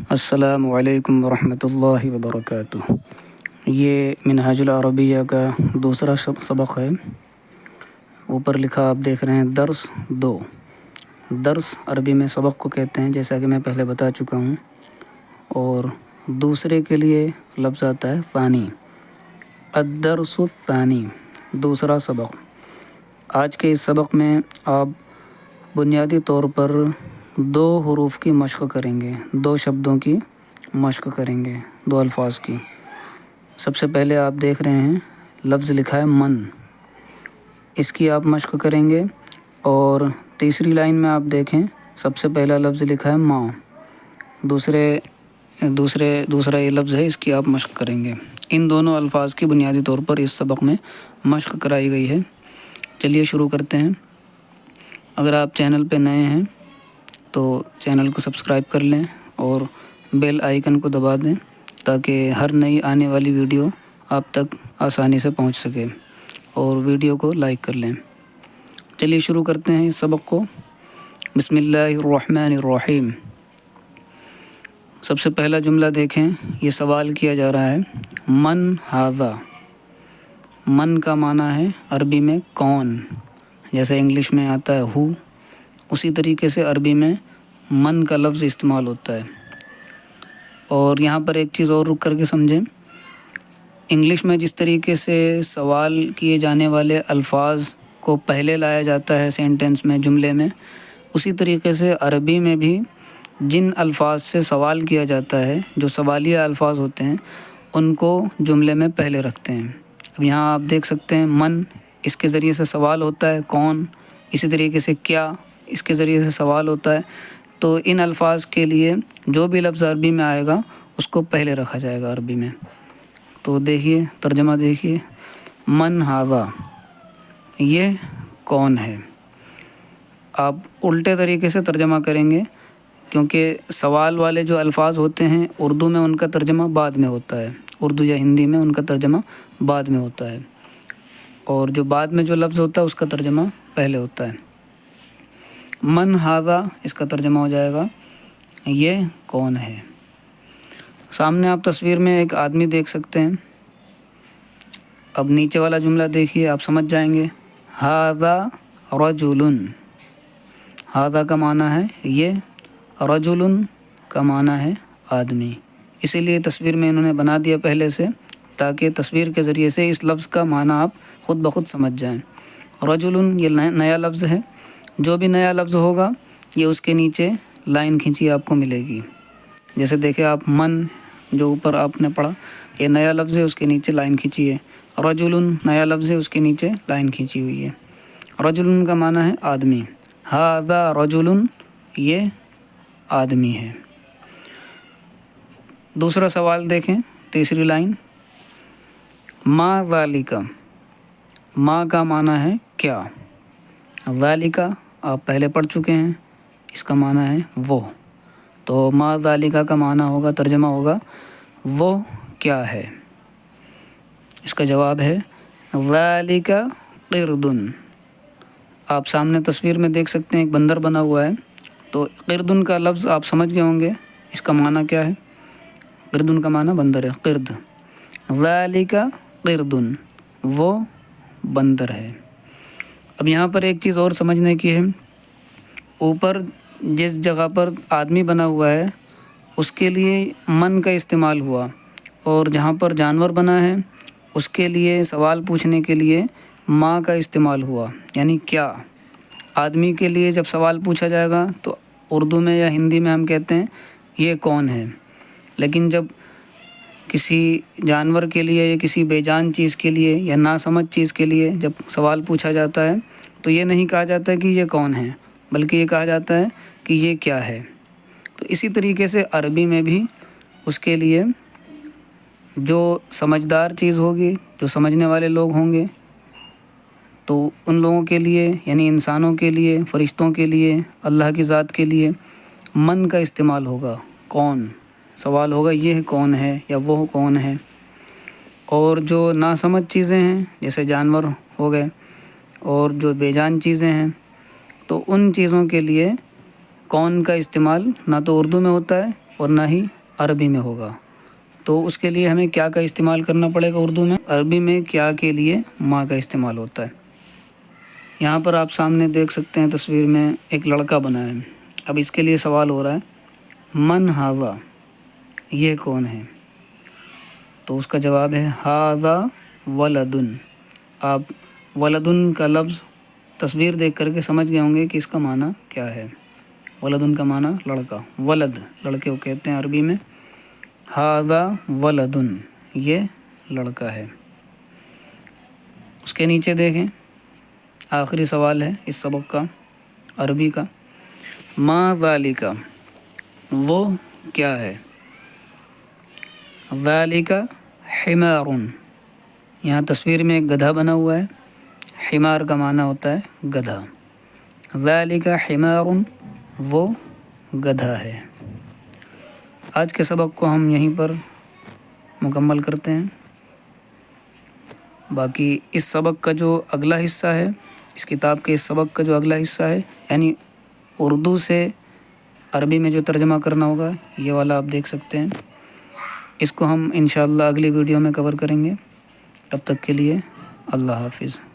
السلام علیکم ورحمۃ اللہ وبرکاتہ۔ یہ منہاج العربیہ کا دوسرا سبق ہے۔ اوپر لکھا آپ دیکھ رہے ہیں درس 2۔ درس عربی میں سبق کو کہتے ہیں، جیسا کہ میں پہلے بتا چکا ہوں۔ اور دوسرے کے لیے لفظ آتا ہے ثانی، الدرس الثانی، دوسرا سبق۔ آج کے اس سبق میں آپ بنیادی طور پر 2 حروف کی مشق کریں گے، 2 شبدوں کی مشق کریں گے، 2 الفاظ کی۔ سب سے پہلے آپ دیکھ رہے ہیں لفظ لکھا ہے من، اس کی آپ مشق کریں گے۔ اور تیسری لائن میں آپ دیکھیں سب سے پہلا لفظ لکھا ہے ماں، دوسرا یہ لفظ ہے، اس کی آپ مشق کریں گے۔ ان دونوں الفاظ کی بنیادی طور پر اس سبق میں مشق کرائی گئی ہے۔ چلیے شروع کرتے ہیں۔ اگر آپ چینل پہ نئے ہیں تو چینل کو سبسکرائب کر لیں اور بیل آئیکن کو دبا دیں تاکہ ہر نئی آنے والی ویڈیو آپ تک آسانی سے پہنچ سکے، اور ویڈیو کو لائک کر لیں۔ چلیے شروع کرتے ہیں اس سبق کو۔ بسم اللہ الرحمن الرحیم۔ سب سے پہلا جملہ دیکھیں، یہ سوال کیا جا رہا ہے، من ھذا۔ من کا معنی ہے عربی میں کون، جیسے انگلش میں آتا ہے ہو، اسی طریقے سے عربی میں من کا لفظ استعمال ہوتا ہے۔ اور یہاں پر ایک چیز اور رک کر کے سمجھیں، انگلش میں جس طریقے سے سوال کیے جانے والے الفاظ کو پہلے لایا جاتا ہے سینٹنس میں، جملے میں، اسی طریقے سے عربی میں بھی جن الفاظ سے سوال کیا جاتا ہے، جو سوالیہ الفاظ ہوتے ہیں، ان کو جملے میں پہلے رکھتے ہیں۔ اب یہاں آپ دیکھ سکتے ہیں من، اس کے ذریعے سے سوال ہوتا ہے کون، اسی طریقے سے کیا، اس کے ذریعے سے سوال ہوتا ہے۔ تو ان الفاظ کے لیے جو بھی لفظ عربی میں آئے گا اس کو پہلے رکھا جائے گا عربی میں۔ تو دیکھیے ترجمہ دیکھیے، من ھذا، یہ کون ہے۔ آپ الٹے طریقے سے ترجمہ کریں گے، کیونکہ سوال والے جو الفاظ ہوتے ہیں اردو میں ان کا ترجمہ بعد میں ہوتا ہے، اردو یا ہندی میں ان کا ترجمہ بعد میں ہوتا ہے، اور جو بعد میں جو لفظ ہوتا ہے اس کا ترجمہ پہلے ہوتا ہے۔ من ھذا، اس کا ترجمہ ہو جائے گا یہ کون ہے۔ سامنے آپ تصویر میں ایک آدمی دیکھ سکتے ہیں۔ اب نیچے والا جملہ دیکھیے، آپ سمجھ جائیں گے، ھذا رجل۔ ھذا کا معنی ہے یہ، رجل کا معنی ہے آدمی، اسی لیے تصویر میں انہوں نے بنا دیا پہلے سے، تاکہ تصویر کے ذریعے سے اس لفظ کا معنی آپ خود بخود سمجھ جائیں۔ رجل یہ نیا لفظ ہے، جو بھی نیا لفظ ہوگا یہ اس کے نیچے لائن کھینچی آپ کو ملے گی۔ جیسے دیکھیں آپ، من جو اوپر آپ نے پڑھا، یہ نیا لفظ ہے، اس کے نیچے لائن کھینچی ہے۔ رجل نیا لفظ ہے، اس کے نیچے لائن کھینچی ہوئی ہے۔ رجل کا معنی ہے آدمی، ھذا رجل، یہ آدمی ہے۔ دوسرا سوال دیکھیں، تیسری لائن، ما ذالک۔ ما کا معنی ہے کیا، ذالک آپ پہلے پڑھ چکے ہیں، اس کا معنی ہے وہ۔ تو ما ذالک کا معنی ہوگا، ترجمہ ہوگا وہ کیا ہے۔ اس کا جواب ہے ذالک قرد۔ آپ سامنے تصویر میں دیکھ سکتے ہیں ایک بندر بنا ہوا ہے، تو قرد کا لفظ آپ سمجھ گئے ہوں گے، اس کا معنی کیا ہے۔ قرد کا معنی بندر ہے، قرد، ذالک قرد، وہ بندر ہے۔ اب یہاں پر ایک چیز اور سمجھنے کی ہے، اوپر جس جگہ پر آدمی بنا ہوا ہے اس کے لیے من کا استعمال ہوا، اور جہاں پر جانور بنا ہے اس کے لیے سوال پوچھنے کے لیے ما کا استعمال ہوا، یعنی کیا۔ آدمی کے لیے جب سوال پوچھا جائے گا تو اردو میں یا ہندی میں ہم کہتے ہیں یہ کون ہے، لیکن جب کسی جانور کے لیے یا کسی بے جان چیز کے لیے یا ناسمجھ چیز کے لیے جب سوال پوچھا جاتا ہے تو یہ نہیں کہا جاتا کہ یہ کون ہے، بلکہ یہ کہا جاتا ہے کہ یہ کیا ہے۔ تو اسی طریقے سے عربی میں بھی اس کے لیے جو سمجھدار چیز ہوگی، جو سمجھنے والے لوگ ہوں گے، تو ان لوگوں کے لیے، یعنی انسانوں کے لیے، فرشتوں کے لیے، اللہ کی ذات کے لیے من کا استعمال ہوگا، کون، سوال ہوگا یہ کون ہے یا وہ کون ہے۔ اور جو ناسمجھ چیزیں ہیں جیسے جانور ہو گئے اور جو بے جان چیزیں ہیں، تو ان چیزوں کے لیے کون کا استعمال نہ تو اردو میں ہوتا ہے اور نہ ہی عربی میں ہوگا، تو اس کے لیے ہمیں کیا کا استعمال کرنا پڑے گا اردو میں؟ عربی میں کیا کے لیے ما کا استعمال ہوتا ہے۔ یہاں پر آپ سامنے دیکھ سکتے ہیں تصویر میں ایک لڑکا بنا ہے۔ اب اس کے لیے سوال ہو رہا ہے من ھذا، یہ کون ہے؟ تو اس کا جواب ہے ھذا ولدن۔ آپ ولدن کا لفظ تصویر دیکھ کر کے سمجھ گئے ہوں گے کہ اس کا معنی کیا ہے۔ ولدن کا معنی لڑکا، ولد لڑکے کو کہتے ہیں عربی میں۔ ھذا ولدن، یہ لڑکا ہے۔ اس کے نیچے دیکھیں، آخری سوال ہے اس سبق کا عربی کا، ما ذالک، وہ کیا ہے؟ ذالک حمار، یہاں تصویر میں ایک گدھا بنا ہوا ہے، حمار کا معنی ہوتا ہے گدھا۔ ذالک حمار، وہ گدھا ہے۔ آج کے سبق کو ہم یہیں پر مکمل کرتے ہیں۔ باقی اس سبق کا جو اگلا حصہ ہے، اس کتاب کے اس سبق کا جو اگلا حصہ ہے، یعنی اردو سے عربی میں جو ترجمہ کرنا ہوگا، یہ والا آپ دیکھ سکتے ہیں۔ اس کو ہم انشاءاللہ اگلی ویڈیو میں کور کریں گے۔ تب تک کے لیے اللہ حافظ۔